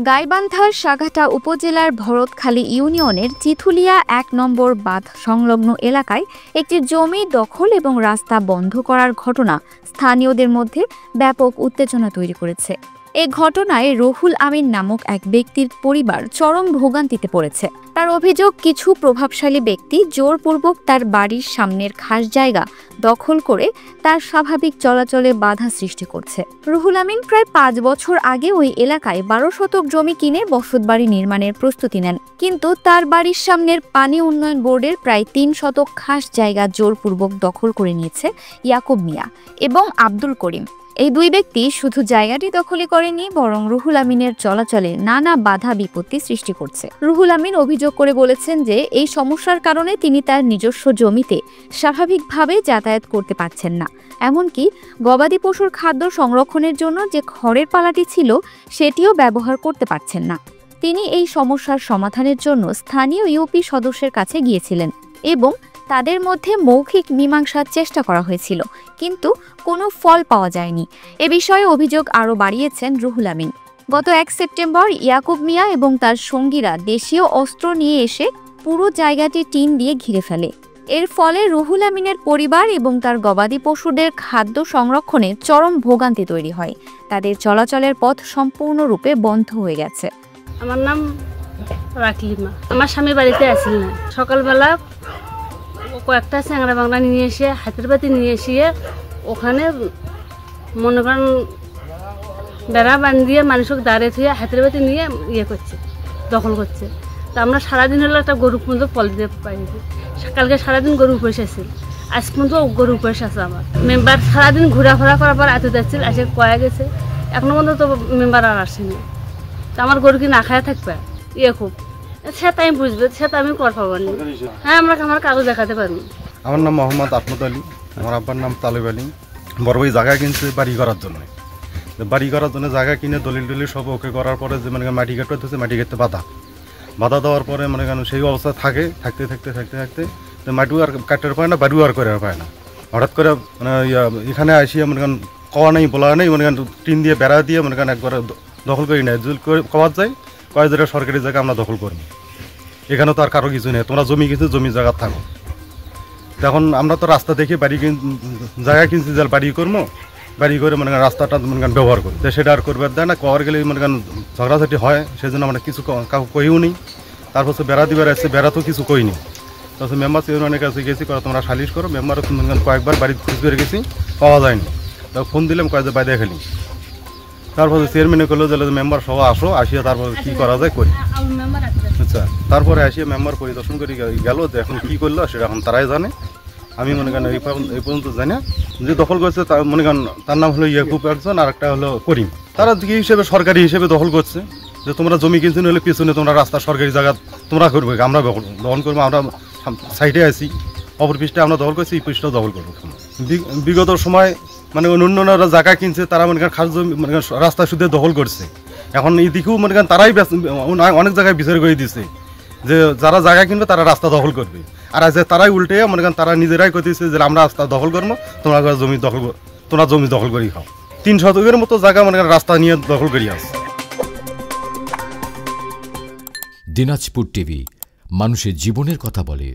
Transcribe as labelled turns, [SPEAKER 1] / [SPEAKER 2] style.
[SPEAKER 1] গাইবান্ধার সাঘাটা উপজেলার ভরতখালী ইউনিয়নের চিথুলিয়া ১ নম্বর বাঁধ সংলগ্ন এলাকায় একটি জমি দখল এবং রাস্তা বন্ধ করার ঘটনা স্থানীয়দের মধ্যে ব্যাপক উত্তেজনা তৈরি করেছে। এ ঘটনায় রুহুল আমিন নামক এক ব্যক্তির পরিবার চরম ভোগান্তিতে পড়েছে। তার অভিযোগ, কিছু প্রভাবশালী ব্যক্তি জোরপূর্বক তার বাড়ির সামনের খাস জায়গা দখল করে তার স্বাভাবিক চলাচলে বাধা সৃষ্টি করছে। রুহুল আমিন প্রায় ৫ বছর আগে ওই এলাকায় ১২ শতক জমি কিনে বসতবাড়ি নির্মাণের প্রস্তুতি নেন, কিন্তু তার বাড়ির সামনের পানি উন্নয়ন বোর্ডের প্রায় ৩ শতক খাস জায়গা জোরপূর্বক দখল করে নিয়েছে ইয়াকুব মিয়া এবং আব্দুল করিম। এই দুই ব্যক্তি শুধু জায়গাটি দখলই করেনি, বরং রুহুল আমিনের চলাচলে নানা বাধা বিপত্তি সৃষ্টি করছে। রুহুল আমিন অভিযোগ করে বলেছেন যে এই সমস্যার কারণে তিনি তার নিজস্ব জমিতে স্বাভাবিকভাবে যাতায়াত করতে পারছেন না। এমনকি গবাদি পশুর খাদ্য সংরক্ষণের জন্য যে খড়ের পালাটি ছিল সেটিও ব্যবহার করতে পারছেন না। তিনি এই সমস্যার সমাধানের জন্য স্থানীয় ইউপি সদস্যের কাছে গিয়েছিলেন এবং তাদের মধ্যে মৌখিক মীমাংসার চেষ্টা করা হয়েছিল, কিন্তু কোনো ফল পাওয়া যায়নি। এ বিষয়ে অভিযোগ আরও বাড়িয়েছেন রুহুল আমিন। গত ১ সেপ্টেম্বর ইয়াকুব মিয়া এবং তার সঙ্গীরা দেশীয় অস্ত্র নিয়ে এসে পুরো জায়গাটি টিন দিয়ে ঘিরে ফেলে। এর ফলে রুহুল আমিনের পরিবার এবং তার গবাদি পশুদের খাদ্য সংরক্ষণে চরম ভোগান্তি তৈরি হয়। তাদের চলাচলের পথ সম্পূর্ণরূপে বন্ধ হয়ে গেছে।
[SPEAKER 2] আমার নাম রাকলিমা। আমার স্বামী বাড়িতে আসিল না। সকালবেলা কয়েকটা চ্যাংড়া বাংলা নিয়ে এসে হাতের বাতি নিয়ে এসে ওখানে মনে করেন বেড়া বান্ধিয়ে মানুষকে দাঁড়িয়ে থুয়ে হাতের বাতি নিয়ে করছে, দখল করছে। তা আমরা সারাদিন হলো একটা গরু পর্যন্ত ফল দিতে পারিনি। কালকে সারাদিন গরু উপোস আসছিল, আজ পর্যন্ত গরু উপোস আছে। আমার মেম্বার সারাদিন ঘোরাফেরা করার পর এত যাচ্ছিল, এসে কয়া গেছে, এখনো পর্যন্ত তো মেম্বার আর আসেনি। তা আমার গরু কি না খায়া থাকবে? খুব সে তাই বুঝবে, সে তো আমি কর পাবো না। হ্যাঁ, আমার কাগজ দেখাতে পারবো।
[SPEAKER 3] আমার নাম মোহাম্মদ আহমদ আলী, আমার আব্বার নাম তালেব আলী। বড় ভাই জায়গা কিনছে বাড়ি করার জন্য। বাড়ি করার জন্য জায়গা কিনে দলিল সব ওকে করার পরে যে মানে মাটি কাটতে হচ্ছে, মাটি কাটতে বাধা দেওয়ার পরে মানে কেন সেই অবস্থা থাকতে মাটিও আর কাটতে পায় না, বাড়িও আর করে পায় না। হঠাৎ করে মানে এখানে আসিয়া মনে কেন কওয়া নেই বলা নেই, মনে কেন টিন দিয়ে বেড়া দিয়ে মনে কেন একবার দখল করি নেয়। যদি কওয়া যায় কয় জায়গায় সরকারি জায়গা আমরা দখল করি, এখানে তো আর কারো কিছু নেই, তোমরা জমি কিনছো জমি জায়গা থাকো। তখন আমরা তো রাস্তা দেখে জায়গা কিনছি, যে বাড়ি করে মনে করেন রাস্তাটা মনে করেন ব্যবহার করি, সেটা আর করবার দেয় না। কওয়ার গেলে মনে করেন ঝগড়াঝাটি হয়, সেই জন্য আমরা কিছু কাউকে কইও নি। তারপর বেড়া দিবার আসছে, বেড়া তো কিছু কইনি। তারপর মেম্বার চেয়ারম্যানের কাছে গেছি, তোমরা সালিশ করো। মেম্বার কয়েকবার বাড়ি খুঁজ করে গেছি, পাওয়া যায়নি। তারপর ফোন দিলাম, কয়েক যে বাইরে খেলি। তারপর চেয়ারম্যানে করলো যে মেম্বার সহ আসো, আসিয়া তারপর কী করা যায় করি। আচ্ছা, তারপরে আসিয়া মেম্বার পরিদর্শন করে গেল, যে এখন কী করলো সেটা এখন তারাই জানে। আমি মনে করেন এই পর্যন্ত জানি। যে দখল করছে তার মনে করেন তার নাম হলো ইয়াকুব একজন, আর একটা হলো করিম। তারা কি হিসেবে সরকারি হিসেবে দখল করছে, যে তোমরা জমি কিনছো হলে পিছনে তোমরা রাস্তা সরকারি জায়গা তোমরা করবে, আমরা দখল করবো। আমরা সাইডে আছি, অপর পৃষ্ঠে আমরা দখল করছি, এই পৃষ্ঠটাও দখল করবো। বিগত সময় মানে অন্যান্যরা জায়গা কিনছে, তারা মনে করেন খাস জমি মানে রাস্তা শুধু দখল করছে। এখন এই দিকেও মনে করেন তারাই অনেক জায়গায় বিচার করে দিচ্ছে যে যারা জায়গা কিনবে তারা রাস্তা দখল করবে। আর আজ তারাই উল্টে মনে করেন তারা নিজেরাই করতেছে যে আমরা রাস্তা দখল করবো, তোমরা জমি দখল করি খাও। ৩ শতকের মতো জায়গা মনে করেন রাস্তা নিয়ে দখল করি আছে।
[SPEAKER 4] দিনাজপুর টিভি, মানুষের জীবনের কথা বলে।